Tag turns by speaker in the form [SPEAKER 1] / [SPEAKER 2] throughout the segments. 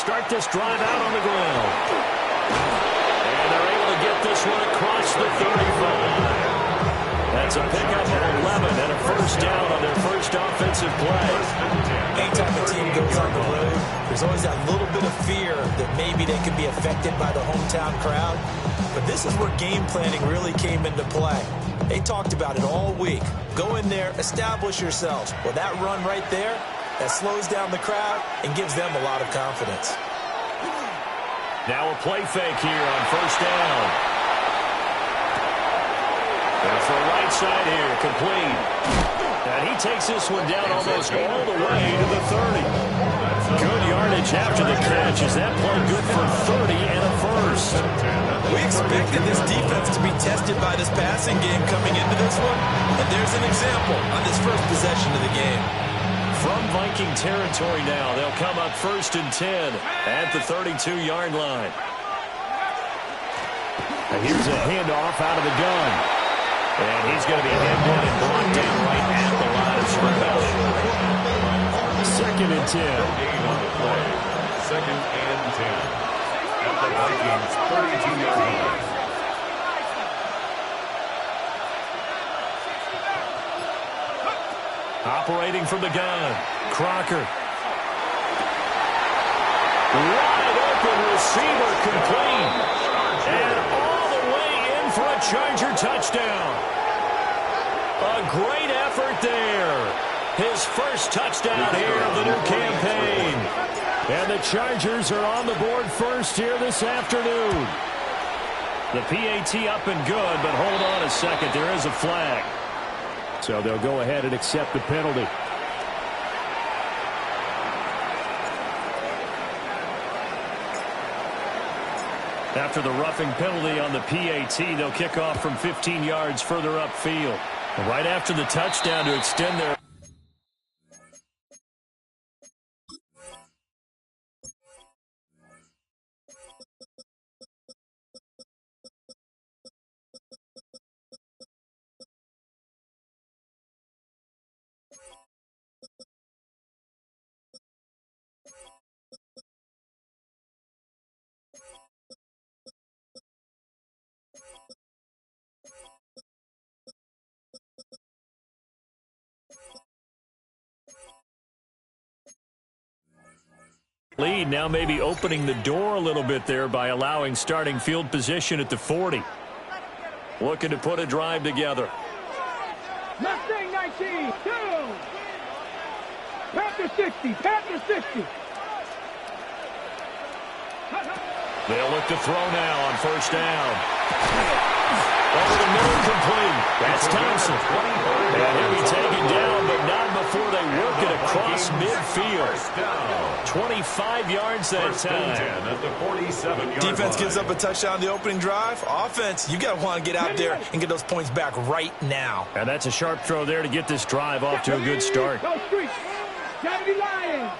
[SPEAKER 1] start this drive out on the ground. And they're able to get this one across the 35. That's a pickup of 11 and a first down on their first offensive play.
[SPEAKER 2] Anytime a team goes on the road, there's always that little bit of fear that maybe they could be affected by the hometown crowd. But this is where game planning really came into play. They talked about it all week. Go in there, establish yourselves. Well, that run right there, that slows down the crowd and gives them a lot of confidence.
[SPEAKER 1] Now a play fake here on first down. And for right side here, complete. And he takes this one down almost all the way to the 30. Good yardage after the catch. Is that play good for 30 and a first?
[SPEAKER 2] We expected this defense to be tested by this passing game coming into this one. And there's an example on this first possession of the game.
[SPEAKER 1] From Viking territory now, they'll come up 1st and 10 at the 32-yard line. And here's a handoff out of the gun. And he's going to be hemmed in and brought down right at the line of scrimmage. 2nd and 10.
[SPEAKER 3] Second and 10. At the Vikings' 32-yard line.
[SPEAKER 1] Operating from the gun, Crocker. Wide open receiver complete. And all the way in for a Charger touchdown. A great effort there. His first touchdown here of the new campaign. And the Chargers are on the board first here this afternoon. The PAT up and good, but hold on a second. There is a flag. So they'll go ahead and accept the penalty. After the roughing penalty on the PAT, they'll kick off from 15 yards further upfield. Right after the touchdown to extend their... lead now maybe opening the door a little bit there by allowing starting field position at the 40. Looking to put a drive together.
[SPEAKER 4] Mustang 19, 2. Panther 60, Panther 60.
[SPEAKER 1] They'll look to throw now on first down. Over the middle, complete. That's Thompson. And he'll be taken down, but not before they work it across midfield. 25 yards that time.
[SPEAKER 2] Defense gives up a touchdown the opening drive. Offense, you got to want to get out there and get those points back right now.
[SPEAKER 1] And that's a sharp throw there to get this drive off to a good start.
[SPEAKER 4] Kennedy Lions.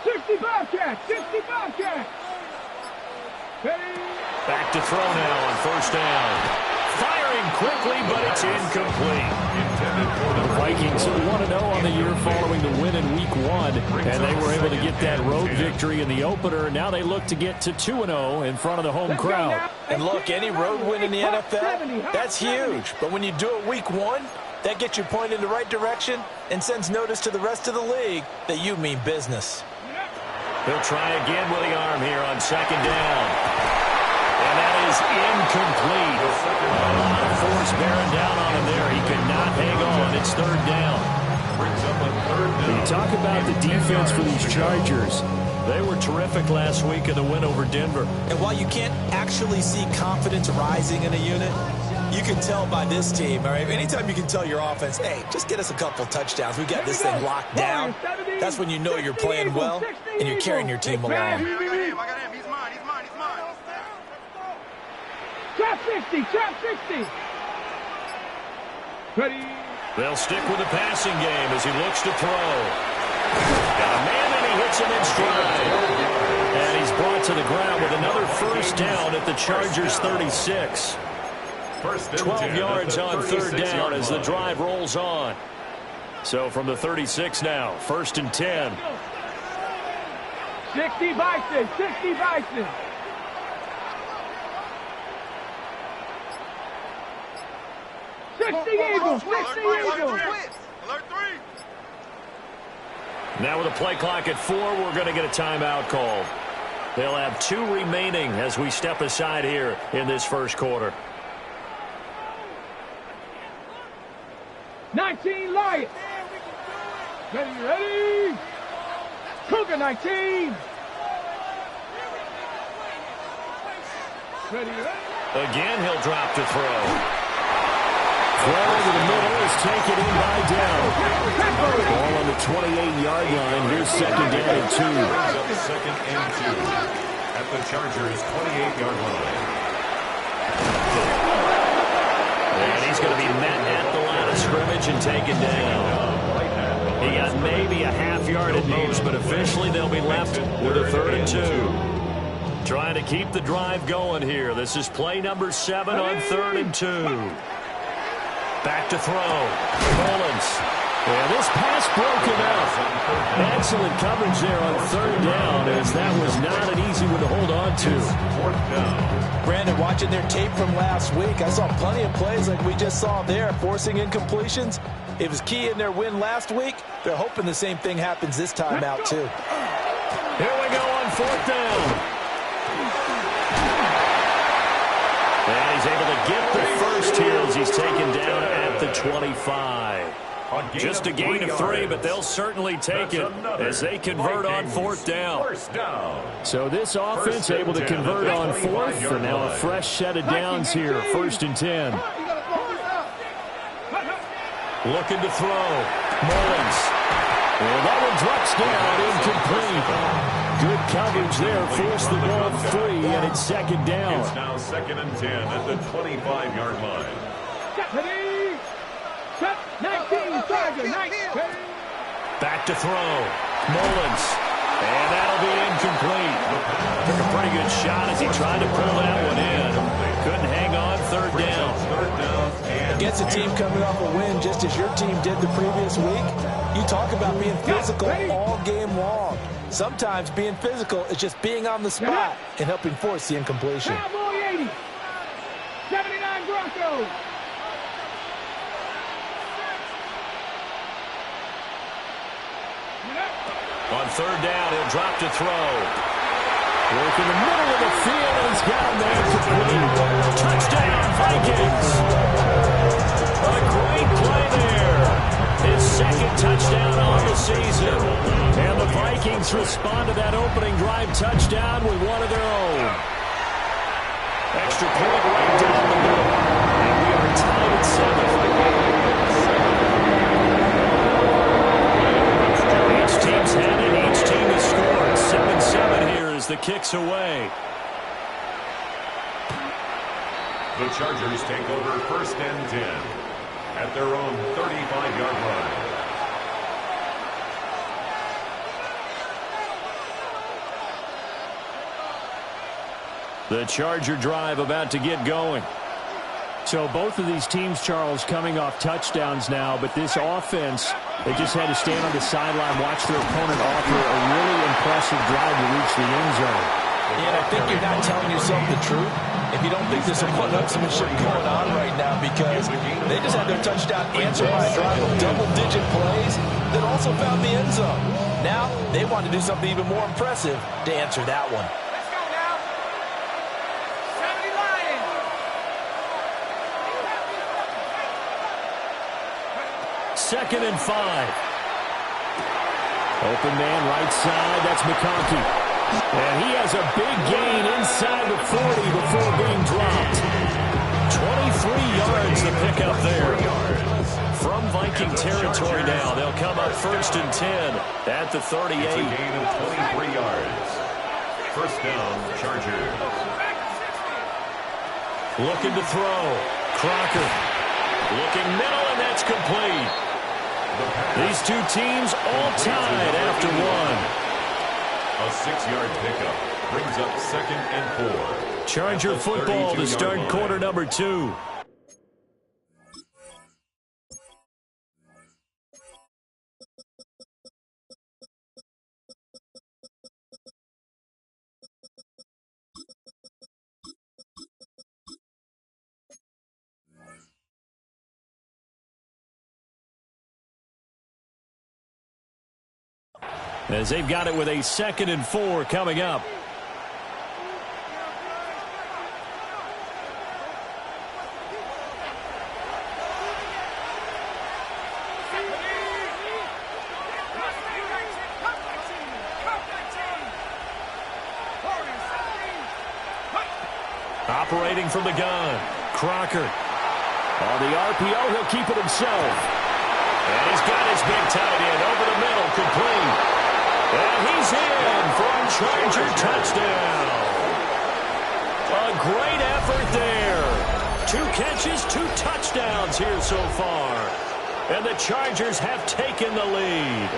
[SPEAKER 4] 60 Bobcats, 60 Bobcats.
[SPEAKER 1] Back to throw now on first down. Firing quickly, but it's incomplete. The Vikings 1-0 on the year following the win in Week 1, and they were able to get that road victory in the opener. Now they look to get to 2-0 in front of the home crowd.
[SPEAKER 2] And look, any road win in the NFL, that's huge. But when you do it Week 1, that gets your point in the right direction and sends notice to the rest of the league that you mean business.
[SPEAKER 1] He'll try again with the arm here on second down. And that is incomplete. A lot of force bearing down on him there. He could not hang on. It's third down. You talk about the defense for these Chargers. They were terrific last week in the win over Denver.
[SPEAKER 2] And while you can't actually see confidence rising in a unit, you can tell by this team, all right? Anytime you can tell your offense, hey, just get us a couple touchdowns. We got this thing locked down. That's when you know you're playing well and you're carrying your team along.
[SPEAKER 4] I got him. He's mine. Trap 60. Ready.
[SPEAKER 1] They'll stick with the passing game as he looks to throw. Got a man and he hits him in stride. And he's brought to the ground with another first down at the Chargers 36. 12 yards on third down as the drive rolls on. So from the 36 now, 1st and 10.
[SPEAKER 4] 60 Bison, 60 Bison. Eagles, 60 Eagles.
[SPEAKER 3] Alert 3.
[SPEAKER 1] Now with a play clock at 4, we're going to get a timeout called. They'll have 2 remaining as we step aside here in this first quarter.
[SPEAKER 4] 19 Lions. Ready. Cougar 19. Ready.
[SPEAKER 1] Again, he'll drop to throw. Throw over the middle is taken in by Dell. Ball on the 28-yard line. Here's second down and 2.
[SPEAKER 3] Brings up second and 2 at the Chargers' 28-yard line.
[SPEAKER 1] And he's going to be met at the line of scrimmage and taken down. He got maybe a half yard at most, but officially they'll be left with a 3rd and 2. Trying to keep the drive going here. This is play number 7 on 3rd and 2. Back to throw. Mullins. And this pass broken up. Excellent coverage there on 3rd down, as that was not an easy one to hold on to.
[SPEAKER 3] 4th down.
[SPEAKER 2] Brandon, watching their tape from last week, I saw plenty of plays like we just saw there, forcing incompletions. It was key in their win last week. They're hoping the same thing happens this time out, too.
[SPEAKER 1] Here we go on 4th down. And he's able to get the first here as he's taken down at the 25. Just a gain of 3, but they'll certainly take it as they convert on 4th down. So this offense able to convert on 4th, and now a fresh set of downs here, 1st and 10. Looking to throw. Mullins. Well, that one drops down, incomplete. Good coverage there, forced the ball free, and it's 2nd down.
[SPEAKER 3] It's now 2nd and 10 at the 25-yard line.
[SPEAKER 4] 19, Tiger, 19.
[SPEAKER 1] Back to throw. Mullins. And that'll be incomplete. Took a pretty good shot as he tried to pull that one in. Couldn't hang on, 3rd down.
[SPEAKER 2] Against a team coming off a win just as your team did the previous week, you talk about being physical all game long. Sometimes being physical is just being on the spot and helping force the incompletion.
[SPEAKER 4] Cowboy 80. 79 Broncos.
[SPEAKER 1] On 3rd down, he'll drop to throw. Work in the middle of the field, and he's got him there to complete. Touchdown, Vikings. A great play there. His 2nd touchdown on the season. And the Vikings respond to that opening drive touchdown with one of their own. Extra point right down the middle. And we are tied at 7. Each team's had it. Each team has scored. 7-7 here as the kick's away.
[SPEAKER 3] The Chargers take over 1st and 10 at their own 35-yard line.
[SPEAKER 1] The Charger drive about to get going. So both of these teams, Charles, coming off touchdowns now, but this offense, they just had to stand on the sideline, watch their opponent offer a really impressive drive to reach the end zone.
[SPEAKER 2] And I think you're not telling yourself the truth if you don't think there's some one-upsmanship going on right now, because they just had their touchdown answered by a drive of double-digit plays that also found the end zone. Now they want to do something even more impressive to answer that one.
[SPEAKER 1] 2nd and 5. Open man right side. That's McConkey. And he has a big gain inside the 40 before being dropped. 23 yards the pickup there. From Viking territory now. They'll come up 1st and 10 at the 38.
[SPEAKER 3] It's a gain of 23 yards. 1st down, Chargers.
[SPEAKER 1] Looking to throw. Crocker. Looking middle, and that's complete. These two teams all tied after one.
[SPEAKER 3] A 6-yard pickup brings up 2nd and 4.
[SPEAKER 1] Charger football to start quarter number 2. as they've got it with a 2nd and 4 coming up. Operating from the gun, Crocker. On the RPO, he'll keep it himself. And he's got his big tight end over the middle, complete. And he's in for a Charger touchdown. A great effort there. 2 catches, 2 touchdowns here so far. And the Chargers have taken the lead.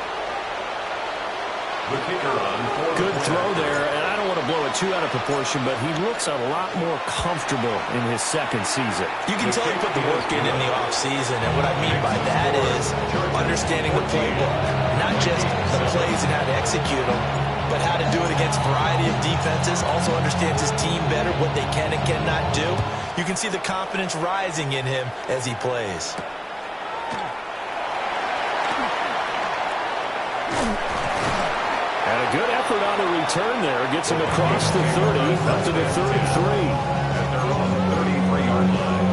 [SPEAKER 3] The kicker on
[SPEAKER 1] Good throw there, and I don't want to blow it too out of proportion, but he looks a lot more comfortable in his 2nd season.
[SPEAKER 2] You can tell he put the work in the offseason, and what I mean by that is understanding the playbook, not just the plays and how to execute them, but how to do it against a variety of defenses, also understands his team better, what they can and cannot do. You can see the confidence rising in him as he plays.
[SPEAKER 1] And a good effort on the return there. Gets him across the 30, up to the 33.
[SPEAKER 3] At their own 33-yard line.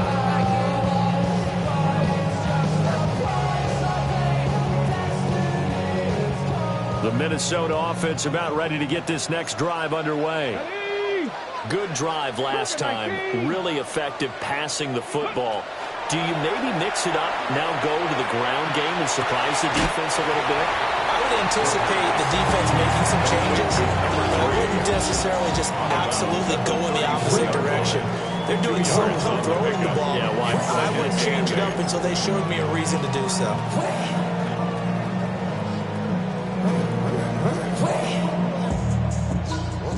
[SPEAKER 1] The Minnesota offense about ready to get this next drive underway. Good drive last time. Really effective passing the football. Do you maybe mix it up, now go to the ground game and surprise the defense a little bit?
[SPEAKER 2] I would anticipate the defense making some changes. I wouldn't necessarily just absolutely go in the opposite direction. They're doing so well throwing the ball.
[SPEAKER 1] Yeah, why?
[SPEAKER 2] I wouldn't change it up until they showed me a reason to do so.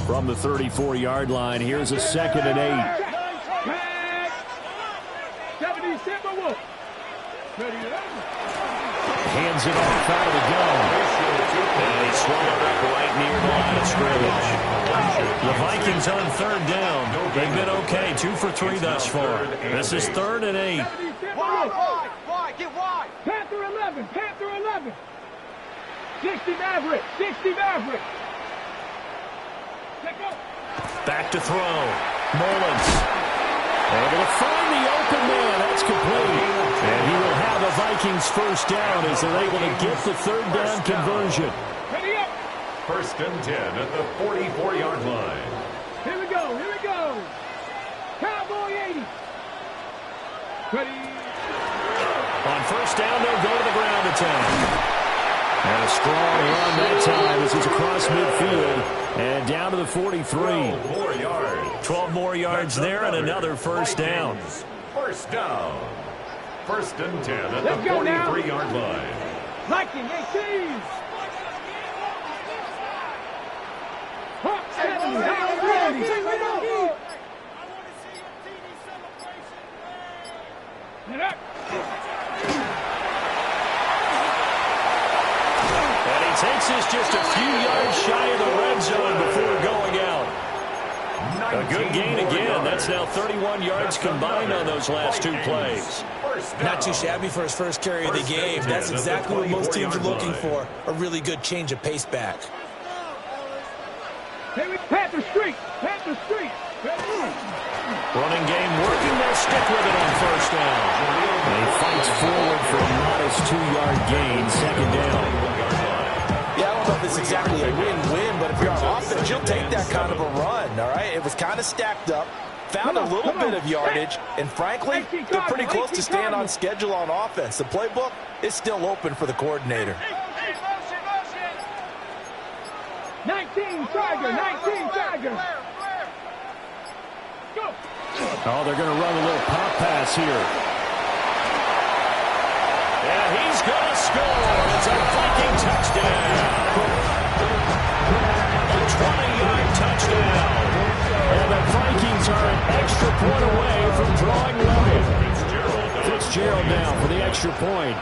[SPEAKER 1] From the 34-yard line, here's a 2nd and 8. Hands it off out of the gun. And he swung it up right near the line of scrimmage. The Vikings on 3rd down. They've been okay, 2 for 3 thus far. This is 3rd and 8.
[SPEAKER 4] Wide, get wide. Panther 11, Panther 11. 60 Maverick, 60 Maverick.
[SPEAKER 1] Back to throw. Mullins. Able to find the open man. That's complete. And he will have a Vikings 1st down as they're able to get the 3rd down conversion.
[SPEAKER 4] Ready up.
[SPEAKER 3] 1st and 10 at the 44-yard line.
[SPEAKER 4] Here we go, here we go. Cowboy 80. Ready.
[SPEAKER 1] On 1st down, they'll go to the ground attack. And a strong run that time. This is across midfield. And down to the 43.
[SPEAKER 3] 12 more yards.
[SPEAKER 1] 12 more yards there and another 1st down.
[SPEAKER 3] 1st down. 1st and 10 at
[SPEAKER 4] Let's
[SPEAKER 3] the
[SPEAKER 4] go now.
[SPEAKER 3] 43-yard line.
[SPEAKER 4] Viking 18. Hawk 70. Howard ready. Get up.
[SPEAKER 1] And he takes us just a few yards shy of the red zone before going out. A good gain again. That's now 31 yards combined on those last 2 plays.
[SPEAKER 2] Not too shabby for his first carry of the game. That's exactly what most teams are looking for. A really good change of pace back.
[SPEAKER 4] Panther Street. Panther Street.
[SPEAKER 1] Running game working. They'll stick with it on 1st down. And he fights forward for a modest 2-yard gain. 2nd down.
[SPEAKER 2] Yeah, I don't know if it's exactly a win-win, but if you're on offense, you'll take that kind of a run, all right? It was kind of stacked up, found a little bit of yardage, and frankly, they're pretty close to staying on schedule on offense. The playbook is still open for the coordinator.
[SPEAKER 4] 19 Tiger, 19 Tiger. Go.
[SPEAKER 1] Oh, they're going to run a little pop pass here. And he's going to score. It's a Viking touchdown. A 20-yard touchdown. And the Vikings are an extra point away from drawing level. Fitzgerald now for the extra point.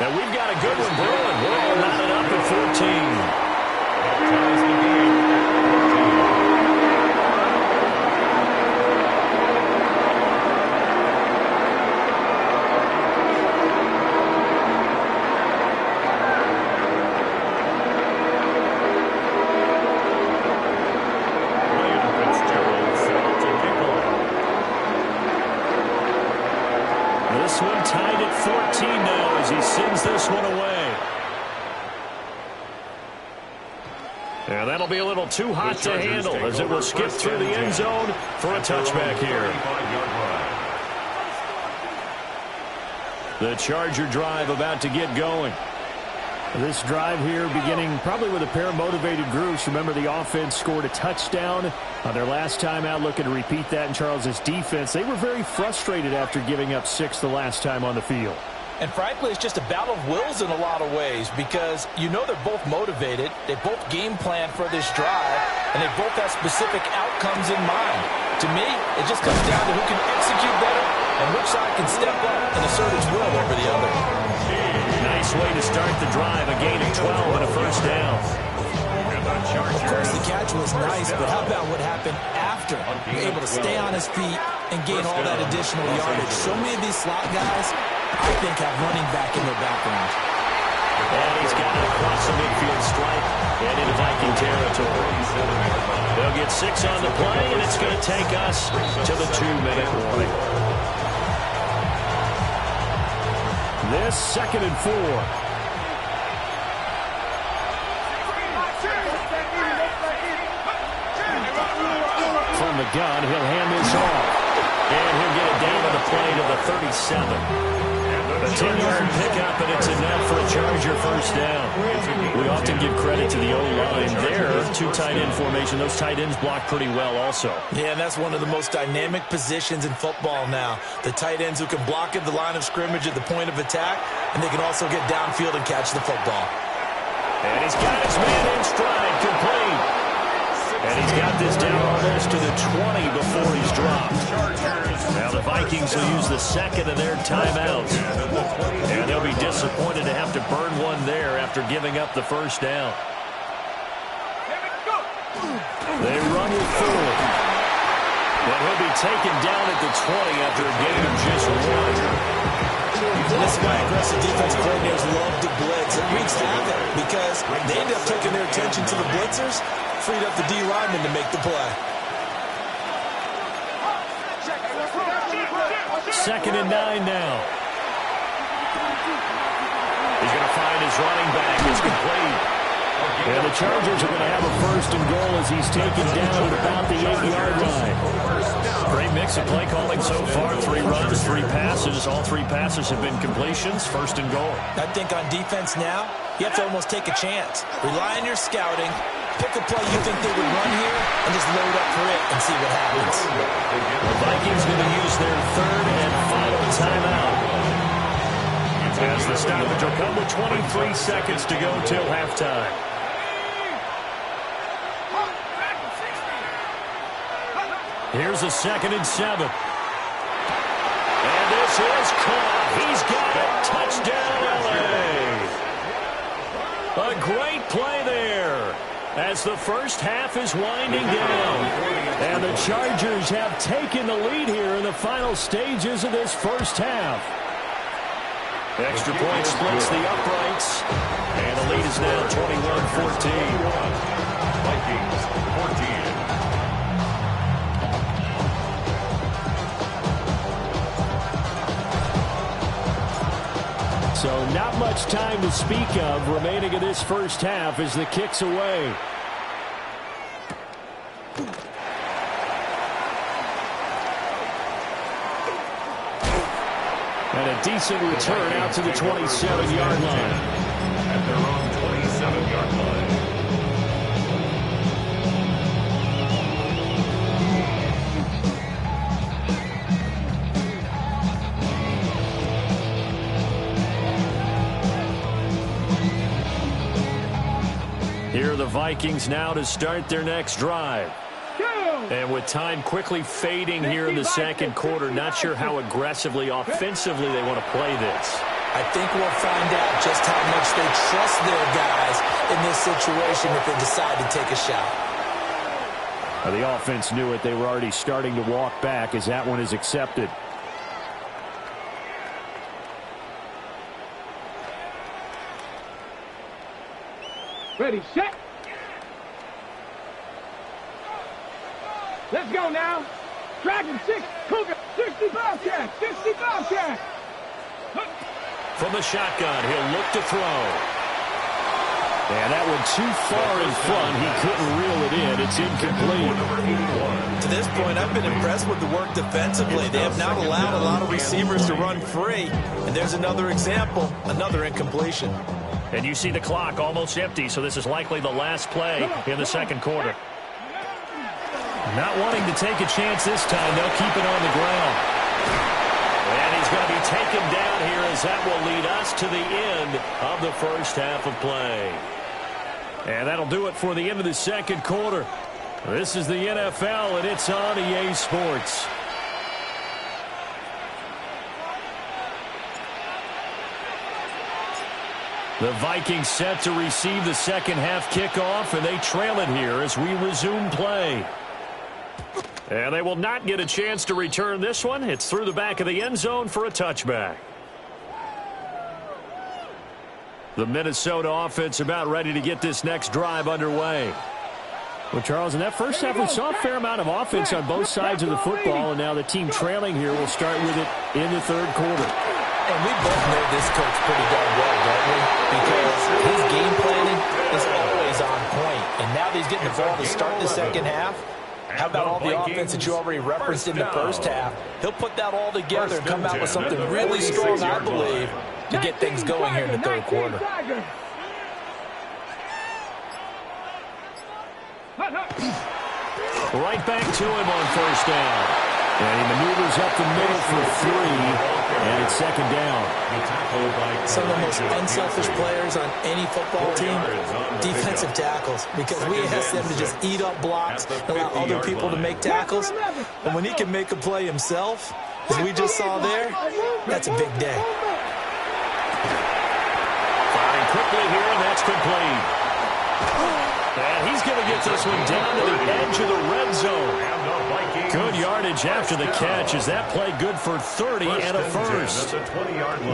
[SPEAKER 1] And we've got a good one brewing. We're all knotted up at 14. Ties the game. And that'll be a little too hot to handle as it will skip through the end zone for a touchback here. The Charger drive about to get going.
[SPEAKER 5] This drive here beginning probably with a pair of motivated groups. Remember, the offense scored a touchdown on their last time out, looking to repeat that in Charles' defense. They were very frustrated after giving up 6 the last time on the field.
[SPEAKER 2] And frankly, it's just a battle of wills in a lot of ways because you know they're both motivated. They both game plan for this drive, and they both have specific outcomes in mind. To me, it just comes down to who can execute better and which side can step up and assert its will over the other.
[SPEAKER 1] Nice way to start the drive, a gain of 12 and a first down.
[SPEAKER 2] Of course, the catch was nice, but how about what happened after? You're able to stay on his feet and gain all that additional yardage. So many of these slot guys, I think, have running back in their background.
[SPEAKER 1] And he's got it across the midfield stripe and into Viking territory. They'll get 6 on the play, and it's going to take us to the 2-minute warning.
[SPEAKER 5] This 2nd and 4. From the gun, he'll hand this off.
[SPEAKER 1] And he'll get it down to the play to the 37. A 10-yard pickup, and it's enough for a Charger first down. We often give credit to the O-line there. 2 tight end formation. Those tight ends block pretty well also.
[SPEAKER 2] Yeah, and that's one of the most dynamic positions in football now. The tight ends who can block at the line of scrimmage at the point of attack, and they can also get downfield and catch the football.
[SPEAKER 1] And he's got his man in stride, complete. And he's got this down almost to the 20 before he's dropped. Now the Vikings will use the second of their timeouts. And they'll be disappointed to have to burn one there after giving up the first down.
[SPEAKER 5] They run with 4.
[SPEAKER 1] And he'll be taken down at the 20 after a gain of just 1.
[SPEAKER 2] And this is why aggressive defense coordinators love to blitz. It wreaks havoc because they end up taking their attention to the blitzers, freed up the D lineman to make the play.
[SPEAKER 5] 2nd and 9 now.
[SPEAKER 1] He's going to find his running back. It's complete.
[SPEAKER 5] And the Chargers are going to have a 1st and goal as he's taken down at about the 8-yard line.
[SPEAKER 1] Great mix of play calling so far. 3 runs, 3 passes. All 3 passes have been completions. 1st and goal.
[SPEAKER 2] I think on defense now, you have to almost take a chance. Rely on your scouting. Pick a play you think they would run here and just load up for it and see what happens.
[SPEAKER 1] The Vikings going to use their 3rd and final timeout. As the stoppage will come with 23 seconds to go till halftime.
[SPEAKER 5] Here's a 2nd and 7.
[SPEAKER 1] And this is caught. He's got it. Touchdown, LA. A great play there as the first half is winding down.
[SPEAKER 5] And the Chargers have taken the lead here in the final stages of this first half.
[SPEAKER 1] Extra point splits the uprights. And the lead is now 21-14.
[SPEAKER 3] Vikings 14.
[SPEAKER 5] So not much time to speak of remaining in this first half as the kick's away. And a decent return out to the 27-yard line.
[SPEAKER 3] At their own 27-yard line.
[SPEAKER 1] Here are the Vikings now to start their next drive. And with time quickly fading here in the second quarter, not sure how aggressively, offensively they want to play this.
[SPEAKER 2] I think we'll find out just how much they trust their guys in this situation if they decide to take a shot.
[SPEAKER 5] The offense knew it. They were already starting to walk back as that one is accepted.
[SPEAKER 4] Ready, set. Let's go now. Dragon 6, Cougar 60 Bobcat, 60 Bobcat.
[SPEAKER 1] From the shotgun, he'll look to throw.
[SPEAKER 5] And that went too far in front. He couldn't reel it in. It's incomplete.
[SPEAKER 2] To this point, I've been impressed with the work defensively. They have not allowed a lot of receivers to run free. And there's another example, another incompletion.
[SPEAKER 5] And you see the clock almost empty, so this is likely the last play in the second quarter. Not wanting to take a chance this time, they'll keep it on the ground. And he's going to be taken down here as that will lead us to the end of the first half of play. And that'll do it for the end of the second quarter. This is the NFL, and it's on EA Sports. The Vikings set to receive the second half kickoff, and they trail it here as we resume play. And they will not get a chance to return this one. It's through the back of the end zone for a touchback. The Minnesota offense about ready to get this next drive underway. Well, Charles, in that first half, we saw a fair amount of offense on both sides of the football, and now the team trailing here will start with it in the third quarter.
[SPEAKER 2] And we both know this coach pretty darn well, don't we? Because his game planning is always on point. And now that he's getting the ball to start the second half, how about all the offense that you already referenced in the first half? He'll put that all together and come out with something really strong, I believe, to get things going here in the third quarter.
[SPEAKER 5] Right back to him on first down. And he maneuvers up the middle for 3, and it's second down.
[SPEAKER 2] Some of the most unselfish players on any football team, defensive tackles, because we ask them to just eat up blocks and allow other people to make tackles. And when he can make a play himself, as we just saw there, that's a big day.
[SPEAKER 5] Firing quickly here, and that's complete. And he's going to get this one down to the edge of the red zone. Good yardage after the catch. Is that play good for 30 and a first?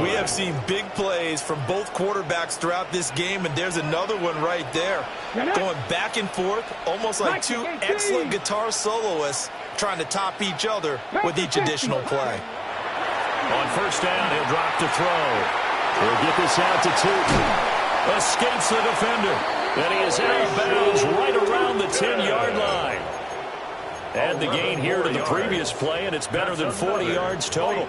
[SPEAKER 2] We have seen big plays from both quarterbacks throughout this game, and there's another one right there. Going back and forth, almost like two excellent guitar soloists trying to top each other with each additional play.
[SPEAKER 5] On first down, he'll drop to throw. He'll get this out to 2. Escapes the defender. And he is out of bounds right around the 10-yard line. Add the gain here to the previous play, and it's better than 40 yards total.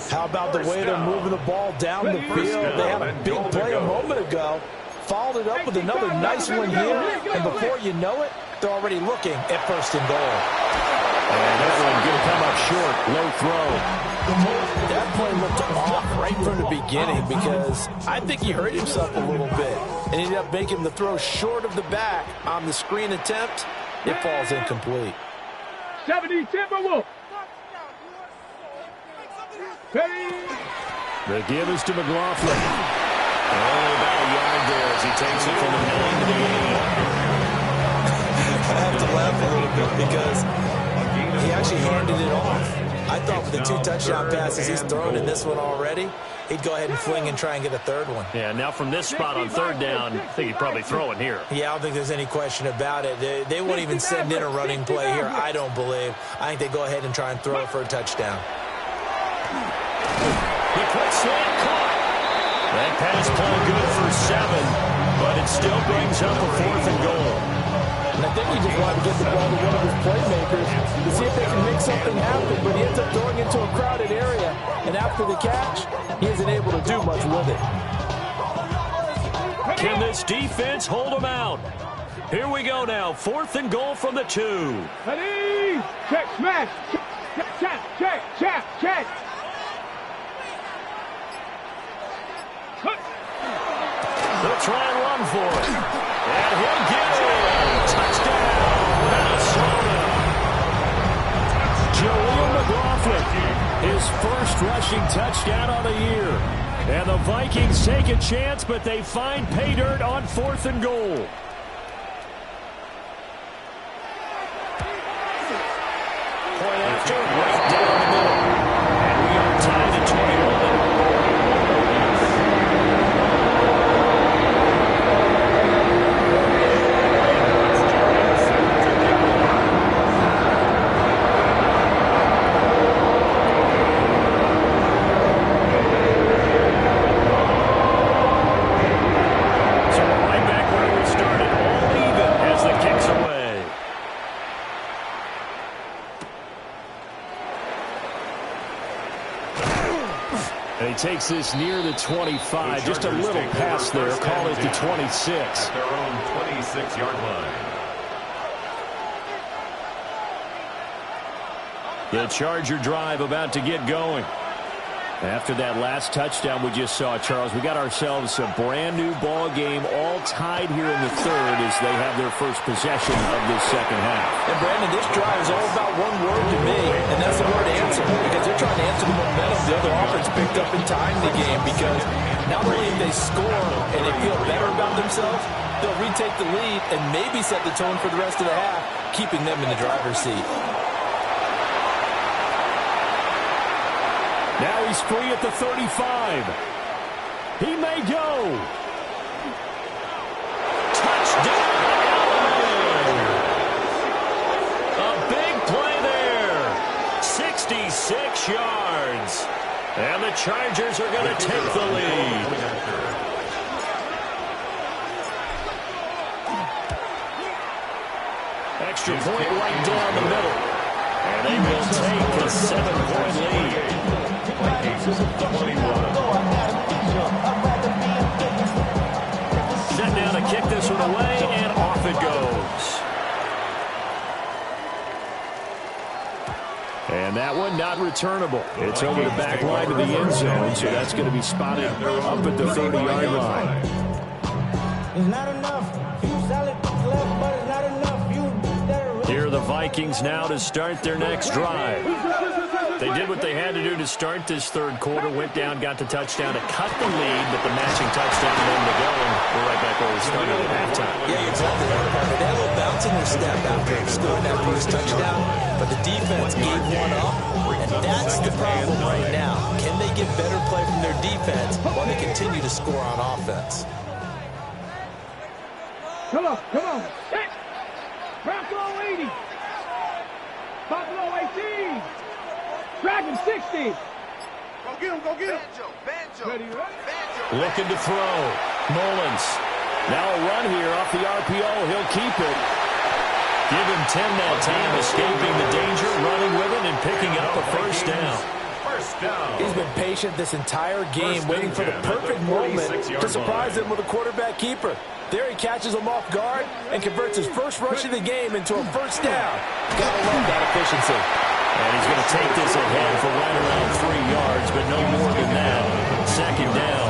[SPEAKER 2] How about the way they're moving the ball down the field? They had a big play a moment ago. Followed it up with another nice one here. And before you know it, they're already looking at first and goal.
[SPEAKER 5] And that one going to come up short. Low throw.
[SPEAKER 2] That play looked off right from the beginning because I think he hurt himself a little bit. And ended up making the throw short of the back on the screen attempt. It falls incomplete.
[SPEAKER 4] 70 Timberwolves.
[SPEAKER 5] The give is to McLaughlin. Only about a yard there as he takes it from the middle into the 8.
[SPEAKER 2] I have to laugh a little bit because he actually handed it off. I thought with the 2 touchdown passes he's thrown in this one already, he'd go ahead and fling and try and get a third one.
[SPEAKER 5] Yeah, now from this spot on third down, I think he'd probably throw it here.
[SPEAKER 2] Yeah, I don't think there's any question about it. They won't even send in a running play here, I don't believe. I think they go ahead and try and throw it for a touchdown.
[SPEAKER 5] He quick slant caught. That pass play good for 7, but it still brings up a 4th and goal.
[SPEAKER 2] And I think he just wanted to get the ball to one of his playmakers to see if they can make something happen, but he ends up throwing into a crowded area. And after the catch, he isn't able to do much with it.
[SPEAKER 5] Can this defense hold him out? Here we go now. 4th and goal from the 2.
[SPEAKER 4] Ready? Check, smash. Check, check, check, check.
[SPEAKER 5] They'll try and run for it. And he'll get it. Touchdown, Minnesota. Jaleel McLaughlin, his first rushing touchdown of the year. And the Vikings take a chance, but they find pay dirt on 4th and goal. Point after, right down the middle. And we are tied at 21. takes this near the 25. Just a little pass there. Call it the 26.
[SPEAKER 3] At their own 26-yard line.
[SPEAKER 5] The Charger drive about to get going. After that last touchdown we just saw, Charles, we got ourselves a brand-new ball game, all tied here in the third as they have their first possession of this second half.
[SPEAKER 2] And, Brandon, this drive is all about one word to me, and that's the word answer, because they're trying to answer the momentum the other offense picked up in tying the game, because not only if they score and they feel better about themselves, they'll retake the lead and maybe set the tone for the rest of the half, keeping them in the driver's seat.
[SPEAKER 5] Now he's free at the 35. He may go.
[SPEAKER 1] Touchdown! A big play there. 66 yards. And the Chargers are going to take the lead. Extra point right down the middle. And they will take a 7-point lead. Set down to kick this one away, and off it goes. And that one not returnable. It's over the back line of the end zone, so that's going to be spotted up at the 30-yard line.
[SPEAKER 6] It's not enough. You solid left, but it's not enough.
[SPEAKER 1] Here are the Vikings now to start their next drive. They did what they had to do to start this third quarter, went down, got the touchdown to cut the lead, but the matching touchdown then to go, and we're right back where we started at halftime.
[SPEAKER 2] Yeah, exactly. They had a little bounce in their step after scoring that first touchdown, but the defense gave one up, and that's the problem right now. Can they get better play from their defense while they continue to score on offense?
[SPEAKER 4] Come on, come on. Hit. Buffalo 80. Buffalo 18. Dragon 60. Go get him, go get him. Banjo. Ready?
[SPEAKER 1] Looking to throw. Mullins. Now a run here off the RPO. He'll keep it. Give him 10 that time, escaping the danger, running with it, and picking up a first down.
[SPEAKER 2] He's been patient this entire game, waiting for the perfect moment to surprise them with a quarterback keeper. There he catches him off guard and converts his first rush of the game into a first down. Gotta love that efficiency.
[SPEAKER 1] And he's going to take this ahead for right around 3 yards, but no more than that. Second down.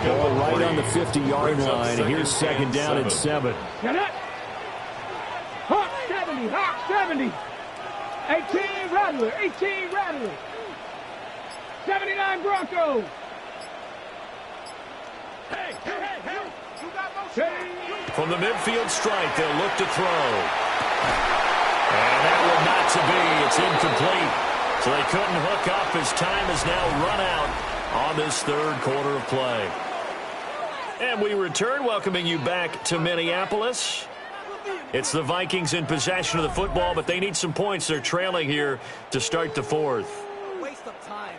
[SPEAKER 5] Ball right on the 50-yard line. Here's second down and 7.
[SPEAKER 4] Get it. Hawk 70, Hawk 70. 18 Rattler, 18 Rattler. 79 Broncos. Hey. You got motion.
[SPEAKER 1] From the midfield strike, they'll look to throw. And that will not to be. It's incomplete. So they couldn't hook up as time has now run out on this third quarter of play. And we return, welcoming you back to Minneapolis. It's the Vikings in possession of the football, but they need some points. They're trailing here to start the fourth.
[SPEAKER 6] Waste of time.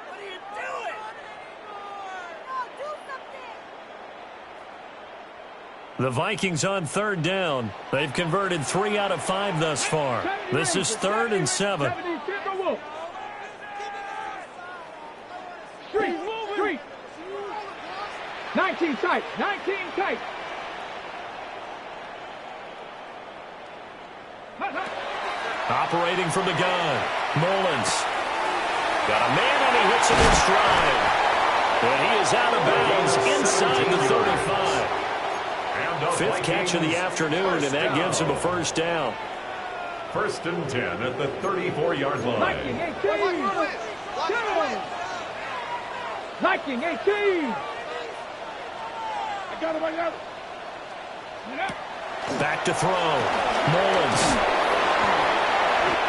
[SPEAKER 6] What are you doing? Do something.
[SPEAKER 1] The Vikings on third down. They've converted 3 out of 5 thus far. This is 3rd and 7.
[SPEAKER 4] Street. 19 tight. 19 tight.
[SPEAKER 1] Operating from the gun. Mullins. Got a man and he hits him in stride. And he is out of bounds inside the 35. 5th catch of the afternoon, and that gives him a first down.
[SPEAKER 3] 1st and 10 at the 34-yard line.
[SPEAKER 4] Viking 18. I got it.
[SPEAKER 1] Back to throw. Mullins.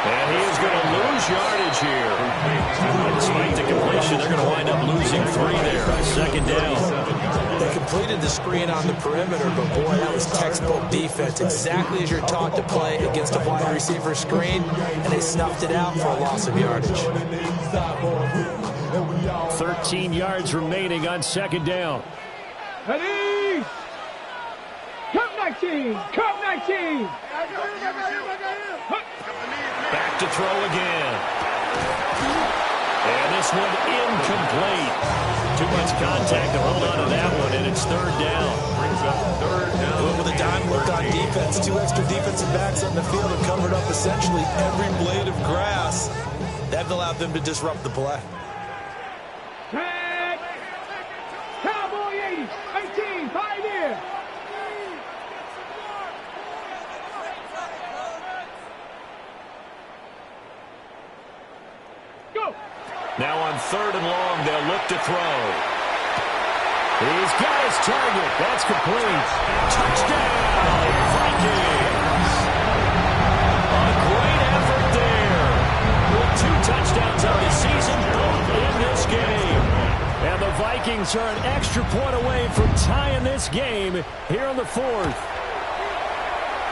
[SPEAKER 1] And he is going to lose yardage here. And despite the completion, they're going to wind up losing 3 there. 2nd down.
[SPEAKER 2] They completed the screen on the perimeter, but boy, that was textbook defense. Exactly as you're taught to play against a wide receiver screen, and they snuffed it out for a loss of yardage.
[SPEAKER 5] 13 yards remaining on 2nd down.
[SPEAKER 4] Ready? Cup 19. Cup 19.
[SPEAKER 1] Back to throw again. And this one incomplete. Too much contact to hold on to that one, and it's third down.
[SPEAKER 3] Brings up third down.
[SPEAKER 2] Well, with a dime look on defense, 2 extra defensive backs on the field and covered up essentially every blade of grass. That allowed them to disrupt the play.
[SPEAKER 4] Tag. Cowboy 80. 18. Pioneer. Go.
[SPEAKER 1] Now on third and long, they'll look to throw. He's got his target. That's complete. Touchdown, Vikings. A great effort there. With 2 touchdowns on the season, both in this game.
[SPEAKER 5] And the Vikings are an extra point away from tying this game here in the 4th.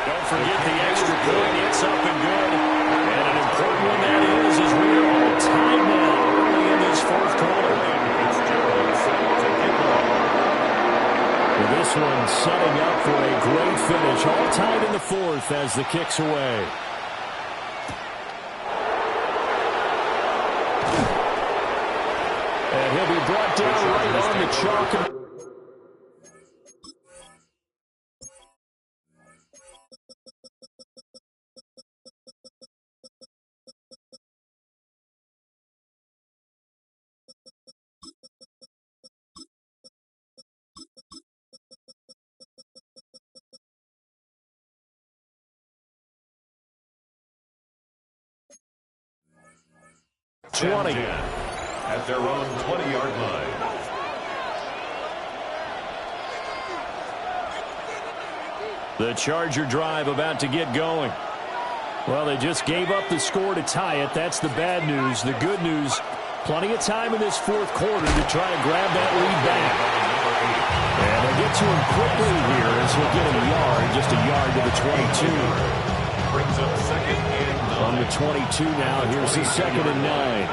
[SPEAKER 1] Don't forget the extra point. It's up and good. And an important one that is, as we are all tied now early in this 4th quarter.
[SPEAKER 5] This one setting up for a great finish. All tied in the 4th as the kick's away. And he'll be brought down right on the chalk.
[SPEAKER 3] At their own 20-yard line.
[SPEAKER 5] The Charger drive about to get going. Well, they just gave up the score to tie it. That's the bad news. The good news, plenty of time in this 4th quarter to try to grab that lead back. And they'll get to him quickly here as he'll get a yard, just a yard to the 22.
[SPEAKER 3] Brings up second and 9.
[SPEAKER 5] On the 22 now, here's the 2nd and 9.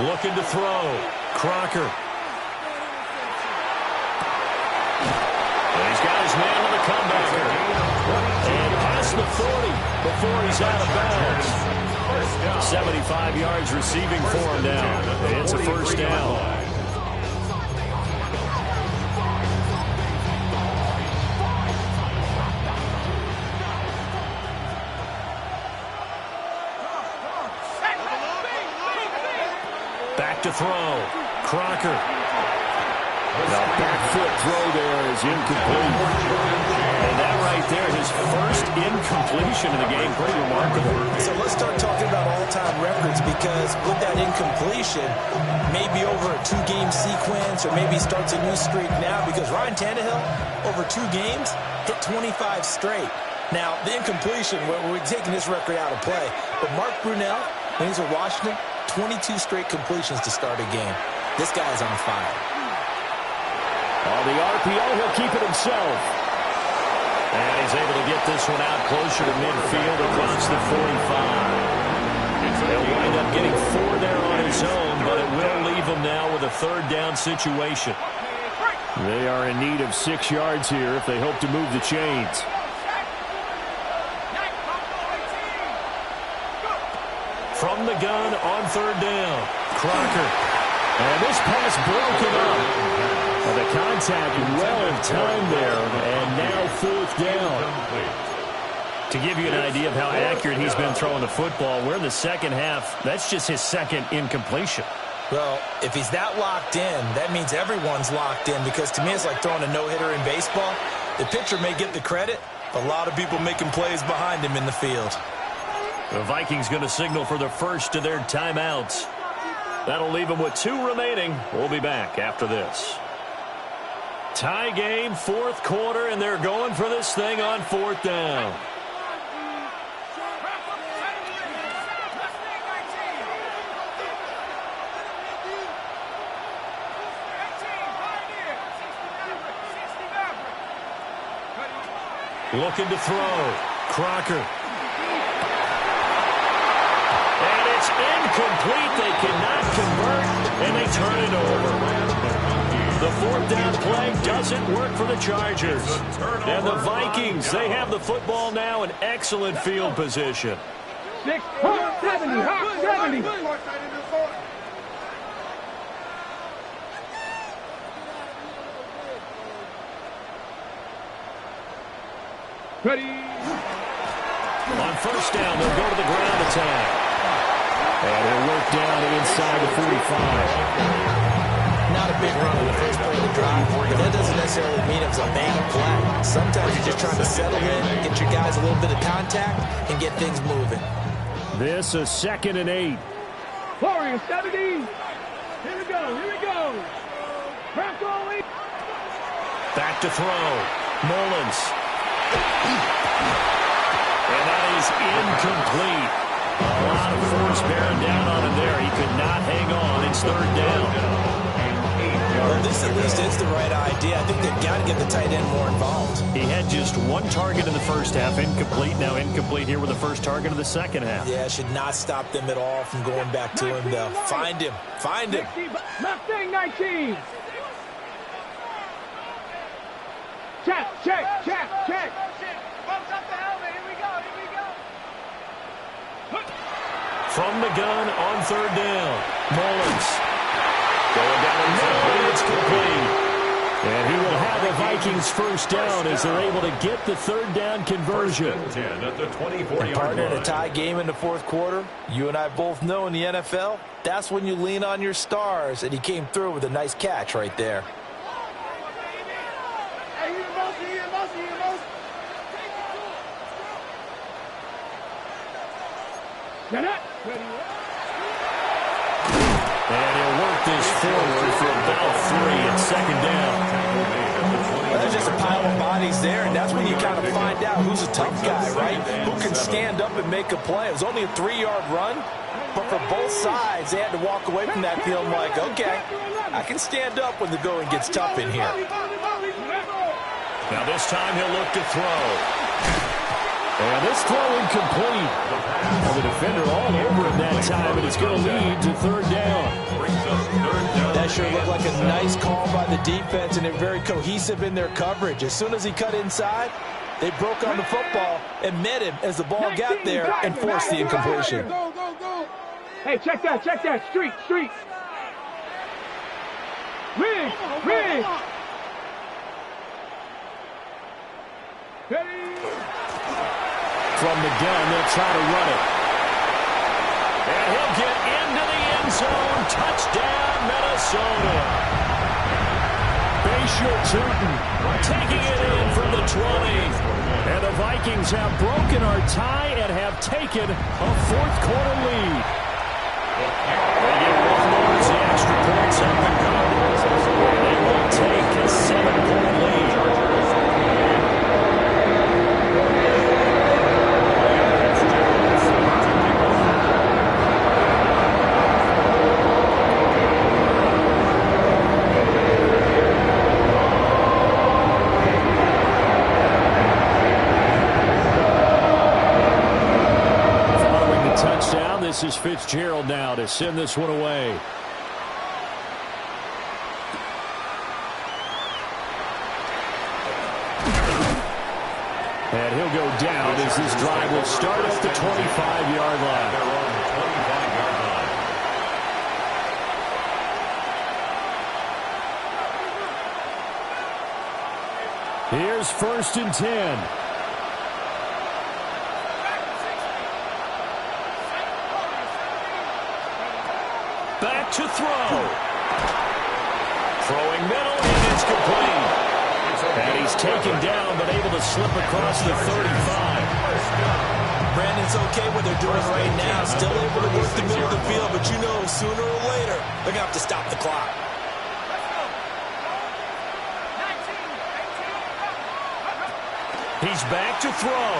[SPEAKER 1] Looking to throw. Crocker. He's got his man on the comebacker. And past the 40 before he's out of bounds. 75 yards receiving for him now. It's a first down. Back to throw. Crocker.
[SPEAKER 5] The back foot throw there is incomplete.
[SPEAKER 1] And that right there, his first incompletion of the game. Pretty remarkable.
[SPEAKER 2] So let's start talking about all-time records, because with that incompletion, maybe over a 2-game sequence, or maybe starts a new streak now, because Ryan Tannehill, over 2 games, hit 25 straight. Now, the incompletion, we're taking this record out of play. But Mark Brunell, when he's with Washington, 22 straight completions to start a game. This guy's on fire.
[SPEAKER 5] On the RPO, he'll keep it himself.
[SPEAKER 1] And he's able to get this one out closer to midfield across the 45. They'll wind up getting 4 there on his own, but it will leave him now with a 3rd down situation.
[SPEAKER 5] They are in need of 6 yards here if they hope to move the chains.
[SPEAKER 1] From the gun on 3rd down. Crocker. And this pass broken up. The contact well in time there. And now 4th down.
[SPEAKER 5] To give you an idea of how accurate he's been throwing the football, we're in the second half. That's just his 2nd incompletion.
[SPEAKER 2] Well, if he's that locked in, that means everyone's locked in, because to me it's like throwing a no-hitter in baseball. The pitcher may get the credit, but a lot of people making plays behind him in the field.
[SPEAKER 1] The Vikings going to signal for the first of their timeouts. That'll leave them with 2 remaining. We'll be back after this. Tie game, 4th quarter, and they're going for this thing on 4th down. Looking to throw. Crocker. And it's incomplete. They cannot convert, and they turn it over. The 4th down play doesn't work for the Chargers. And the Vikings, they have the football now in excellent field position.
[SPEAKER 4] 6, hot 70, hot 70. Ready.
[SPEAKER 1] On first down, they'll go to the ground attack. And he'll work down inside the 45.
[SPEAKER 2] Not a big run on the first play of the drive, but that doesn't necessarily mean it was a bad play. Sometimes you're just trying to settle in, get your guys a little bit of contact, and get things moving.
[SPEAKER 5] This is 2nd and 8.
[SPEAKER 4] Warriors 70. Here we go, here we go. Bronco 8.
[SPEAKER 1] Back to throw. Mullins. And that is incomplete. A lot of force bearing down on him there. He could not hang on. It's 3rd down.
[SPEAKER 2] Well, this at least is the right idea. I think they've got to get the tight end more involved.
[SPEAKER 5] He had just 1 target in the first half. Incomplete. Now incomplete here with the first target of the second half.
[SPEAKER 2] Yeah, should not stop them at all from going back to him, though. Find him. Find him.
[SPEAKER 4] Mustang 19. Check, check, check, check. Bumps up the helmet. Here we go, here we go.
[SPEAKER 1] From the gun on 3rd down. Mullins. Going down the middle. It's complete. And he will have the Vikings first down as they're able to get the 3rd down conversion.
[SPEAKER 3] 10 at the 24-yard
[SPEAKER 2] Partner, in
[SPEAKER 3] line.
[SPEAKER 2] a tie game in the 4th quarter, you and I both know in the NFL, that's when you lean on your stars, and he came through with a nice catch right there.
[SPEAKER 4] Get it.
[SPEAKER 1] And he'll work this forward for about 3 at 2nd down.
[SPEAKER 2] There's just a pile of bodies there, and that's when you kind of find out who's a tough guy, right? Who can stand up and make a play. It was only a 3-yard run, but for both sides, they had to walk away from that feeling like, okay, I can stand up when the going gets tough in here.
[SPEAKER 1] Now this time he'll look to throw. And this throw incomplete. Well, the defender all over him that time, and it's going to lead to 3rd down.
[SPEAKER 2] That sure looked like a nice call by the defense, and they're very cohesive in their coverage. As soon as he cut inside, they broke on the football and met him as the ball got there and forced the incompletion.
[SPEAKER 4] Go, go, go. Hey, check that, check that. Street, street. Rig, rig. Ready.
[SPEAKER 1] From the gun, they'll try to run it. And he'll get into the end zone. Touchdown, Minnesota. Bashir Tootin taking it in from the 20. And the Vikings have broken our tie and have taken a 4th quarter lead. They get 1 more as the extra points have been called. And they will take a 7-point lead. This is Fitzgerald now to send this one away. And he'll go down as this drive will start at the 25-yard line. Here's 1st and 10. Back to throw. Throwing middle, and it's complete. And he's taken down, but able to slip across the 35.
[SPEAKER 2] Brandon, it's okay what they're doing right now. Still able to work the middle of the field, but you know sooner or later they're going to have to stop the clock.
[SPEAKER 1] He's back to throw.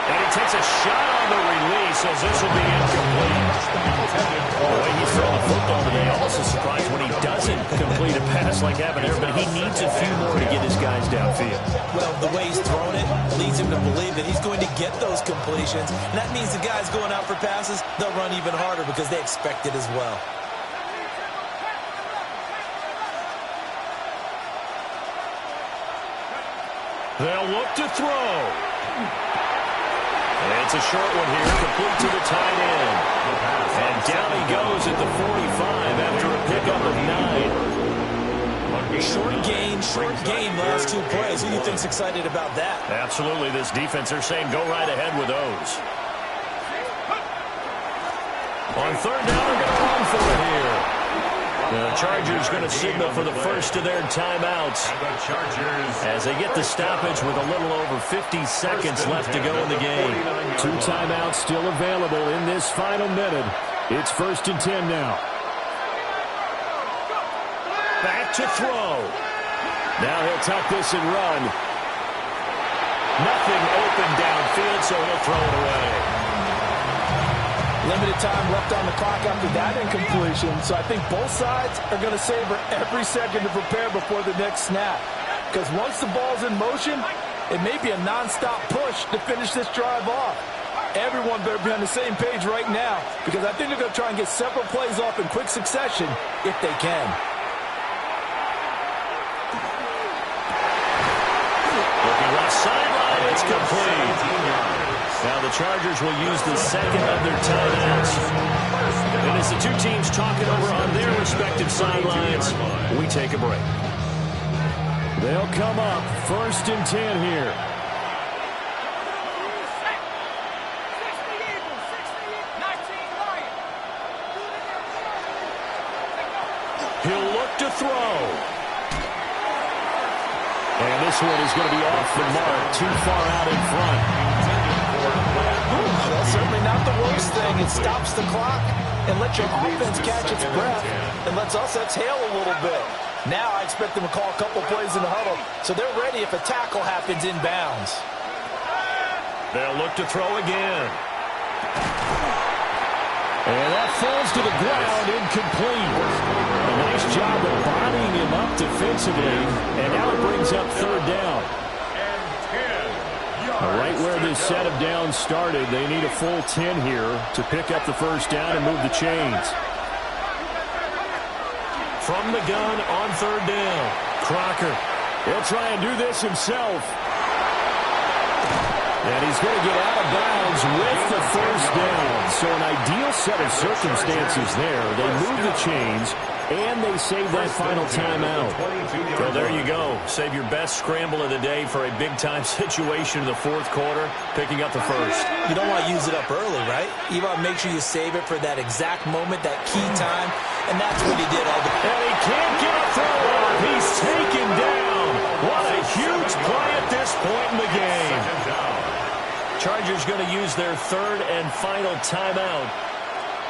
[SPEAKER 1] And he takes a shot on the release as this will be incomplete. The way he's throwing the football today, also surprised when he doesn't complete a pass like Habanero, but he needs a few more to get his guys downfield.
[SPEAKER 2] Well, the way he's thrown it leads him to believe that he's going to get those completions. And that means the guys going out for passes, they'll run even harder because they expect it as well.
[SPEAKER 1] They'll look to throw. It's a short one here, complete to the tight end. And down he goes at the 45 after a pickup of 9.
[SPEAKER 2] Short game, last 2 plays. Who do you think's excited about that?
[SPEAKER 1] Absolutely, this defense, they're saying go right ahead with those. On third down, they're going to run for it here. The Chargers going to signal for the first of their timeouts as they get the stoppage with a little over 50 seconds left to go in the game.
[SPEAKER 5] 2 timeouts still available in this final minute. It's 1st and 10 now.
[SPEAKER 1] Back to throw.
[SPEAKER 5] Now he'll tuck this and run.
[SPEAKER 1] Nothing open downfield, so he'll throw it away.
[SPEAKER 2] Limited time left on the clock after that incompletion, so I think both sides are going to savor every second to prepare before the next snap. Because once the ball's in motion, it may be a nonstop push to finish this drive off. Everyone better be on the same page right now, because I think they're going to try and get several plays off in quick succession if they can.
[SPEAKER 1] Looking left sideline, it's complete. Now the Chargers will use the second of their timeouts. And as the two teams talking over on their respective sidelines, we take a break.
[SPEAKER 5] They'll come up 1st and 10 here.
[SPEAKER 1] He'll look to throw.
[SPEAKER 5] And this one is going to be off the mark, too far out in front.
[SPEAKER 2] That's certainly not the worst thing. It stops the clock and lets your offense catch its breath and lets us exhale a little bit. Now I expect them to call a couple plays in the huddle, so they're ready if a tackle happens inbounds.
[SPEAKER 1] They'll look to throw again.
[SPEAKER 5] And that falls to the ground, incomplete. A nice job of bodying him up defensively, and now it brings up 3rd down. Right where this set of downs started, they need a full 10 here to pick up the 1st down and move the chains.
[SPEAKER 1] From the gun on 3rd down, Crocker.
[SPEAKER 5] He'll try and do this himself. And he's going to get out of bounds with the 1st down. So an ideal set of circumstances there. They move the chains, and they save that final timeout.
[SPEAKER 1] Well, there you go. Save your best scramble of the day for a big-time situation in the 4th quarter, picking up the 1st.
[SPEAKER 2] You don't want to use it up early, right? You want to make sure you save it for that exact moment, that key time, and that's what he did all the time.
[SPEAKER 1] And he can't get a throw off. He's taken down. What a huge play at this point in the game. Chargers going to use their 3rd and final timeout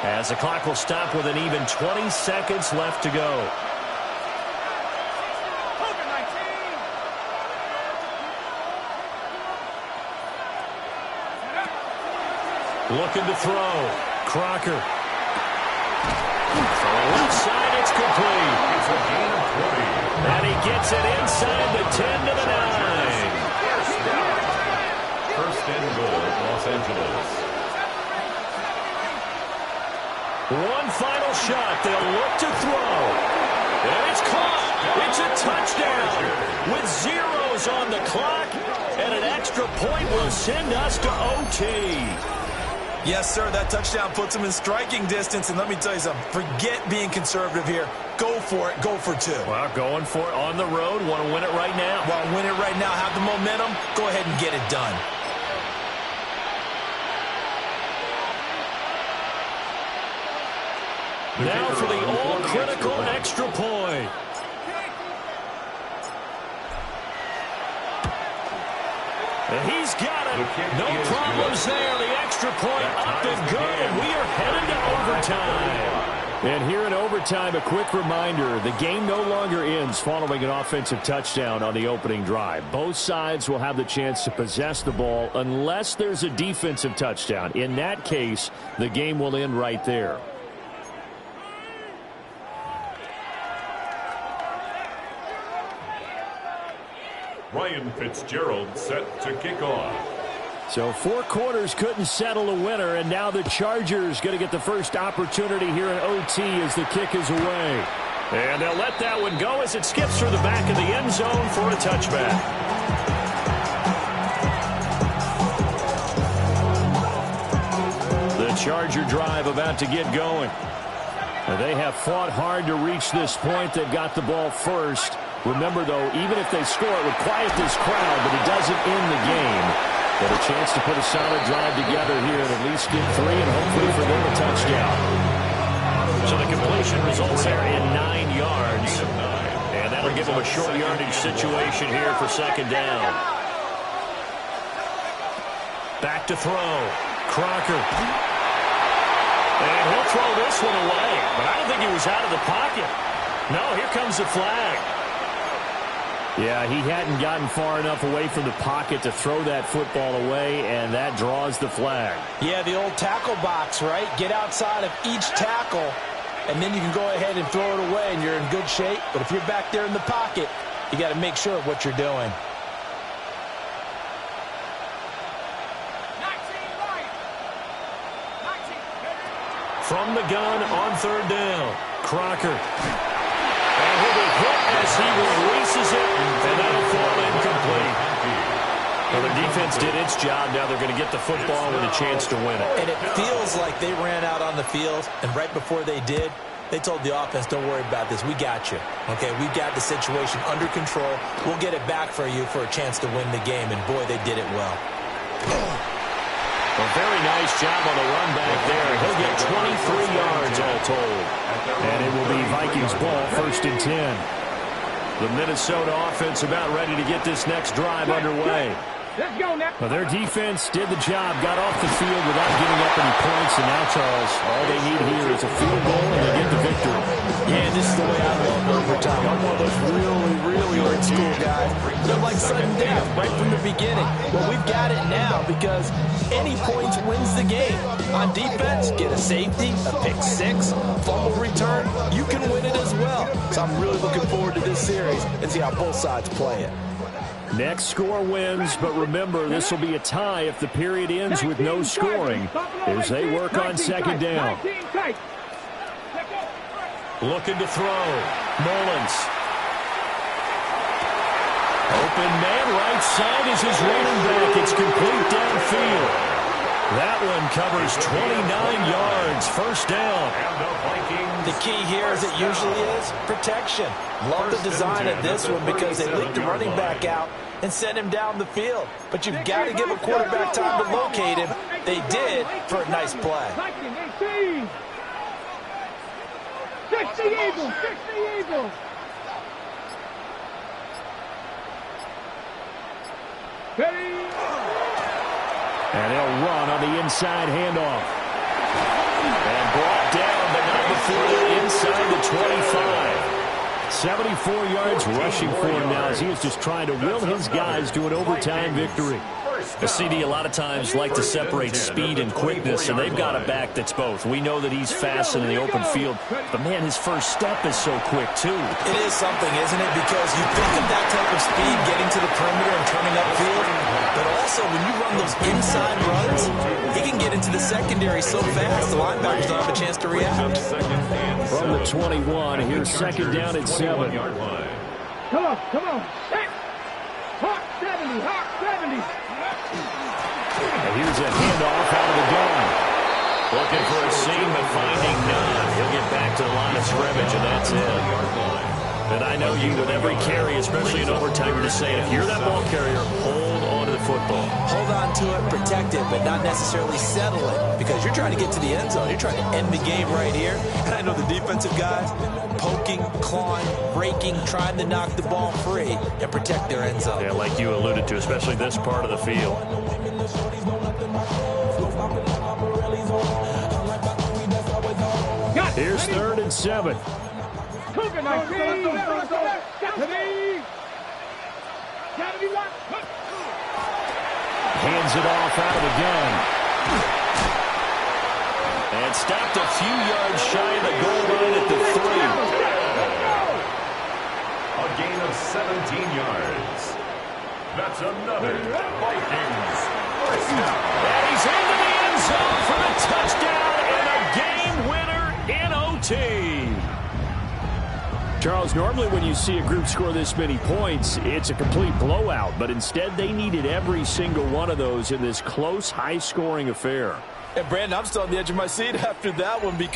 [SPEAKER 1] as the clock will stop with an even 20 seconds left to go. Looking to throw. Crocker. From the left side, it's complete.
[SPEAKER 3] It's a gain of 20.
[SPEAKER 1] And he gets it inside the 10 to the 9.
[SPEAKER 3] 1st and goal, Los Angeles.
[SPEAKER 1] One final shot. They'll look to throw. And it's caught. It's a touchdown with zeros on the clock. And an extra point will send us to OT.
[SPEAKER 2] Yes, sir, that touchdown puts them in striking distance. And let me tell you something, forget being conservative here. Go for it. Go for 2.
[SPEAKER 1] Well, going for it on the road. Want to win it right now.
[SPEAKER 2] Want to win it right now, have the momentum, go ahead and get it done.
[SPEAKER 1] Now for the all-critical extra point. And he's got it. No problems there. The extra point up and good, and we are headed to overtime.
[SPEAKER 5] And here in overtime, a quick reminder, the game no longer ends following an offensive touchdown on the opening drive. Both sides will have the chance to possess the ball unless there's a defensive touchdown. In that case, the game will end right there.
[SPEAKER 3] Ryan Fitzgerald set to kick off.
[SPEAKER 5] So 4 quarters couldn't settle a winner, and now the Chargers going to get the first opportunity here in OT as the kick is away.
[SPEAKER 1] And they'll let that one go as it skips through the back of the end zone for a touchback. Charger drive about to get going.
[SPEAKER 5] They have fought hard to reach this point. They've got the ball first. Remember, though, even if they score, it would quiet this crowd, but it doesn't end the game. But a chance to put a solid drive together here and at least get 3 and hopefully for them a touchdown.
[SPEAKER 1] So the completion results there in 9 yards. And that'll give them a short yardage situation here for second down. Back to throw. Crocker. And he'll throw this one away. But I don't think he was out of the pocket. No, here comes the flag.
[SPEAKER 5] Yeah, he hadn't gotten far enough away from the pocket to throw that football away, and that draws the flag.
[SPEAKER 2] Yeah, the old tackle box, right? Get outside of each tackle, and then you can go ahead and throw it away, and you're in good shape. But if you're back there in the pocket, you got to make sure of what you're doing.
[SPEAKER 1] From the gun on third down, Crocker. And he'll be hit as he releases it, and that'll fall incomplete. Well, the defense did its job. Now they're going to get the football with a chance to win it.
[SPEAKER 2] And it feels like they ran out on the field, and right before they did, they told the offense, don't worry about this. We got you. Okay, we've got the situation under control. We'll get it back for you for a chance to win the game. And, boy, they did it well.
[SPEAKER 1] A very nice job on the run back there. He'll get 23 yards all told.
[SPEAKER 5] And it will be Vikings ball, 1st and 10.
[SPEAKER 1] The Minnesota offense about ready to get this next drive underway.
[SPEAKER 4] Let's go now.
[SPEAKER 5] Well, their defense did the job, got off the field without giving up any points. And now, Charles, all they need here is a field goal and they get the victory.
[SPEAKER 2] Yeah, this is the way I love overtime. I'm one of those really old school guys. They're like sudden death right from the beginning. Well, we've got it now because any points wins the game. On defense, get a safety, a pick 6, fumble return. You can win it as well. So I'm really looking forward to this series and see how both sides play it.
[SPEAKER 5] Next score wins, but remember, this will be a tie if the period ends with no scoring as they work on second down.
[SPEAKER 1] Looking to throw. Mullins. Open man right side is his running back. It's complete downfield. That one covers 29 yards. First down.
[SPEAKER 2] The key here, as it usually is, protection. Love the design of this one because they leaked the running back out and sent him down the field. But you've got to give a quarterback time to locate him. They did for a nice play.
[SPEAKER 4] 60 Eagles, 60 Eagles.
[SPEAKER 5] And they'll run on the inside handoff. And brought down, but not before they're inside the 25. 74 yards rushing for him now as he is just trying to will his guys to an overtime victory.
[SPEAKER 1] The CD a lot of times like to separate speed and quickness, and they've got a back that's both. We know that he's fast in the open field, but, man, his first step is so quick, too.
[SPEAKER 2] It is something, isn't it? Because you think of that type of speed getting to the perimeter and turning upfield, but also when you run those inside runs, he can get into the secondary so fast the linebackers don't have a chance to react.
[SPEAKER 5] From the 21, here's second down at 7.
[SPEAKER 4] Come on. Hawk 70, Hawk 70.
[SPEAKER 5] And here's a handoff out of the gun.
[SPEAKER 1] Looking for a seam, but finding none. He'll get back to the line of scrimmage, and that's it. And I know you, with every carry, especially in overtime, you're just saying, if you're that ball carrier, hold on to the football.
[SPEAKER 2] Hold on to it, protect it, but not necessarily settle it, because you're trying to get to the end zone. You're trying to end the game right here. And I know the defensive guys poking, clawing, breaking, trying to knock the ball free and protect their end zone.
[SPEAKER 1] Yeah, like you alluded to, especially this part of the field.
[SPEAKER 5] Here's 3rd and 7. Hands it off out of the gun.
[SPEAKER 1] And stopped a few yards shy of the goal line at the 3.
[SPEAKER 3] A gain of 17 yards. That's another Vikings first down.
[SPEAKER 1] And he's into the end zone for the touchdown and a game winner in OT.
[SPEAKER 5] Charles, normally when you see a group score this many points, it's a complete blowout. But instead, they needed every single one of those in this close, high-scoring affair.
[SPEAKER 2] And Brandon, I'm still on the edge of my seat after that one because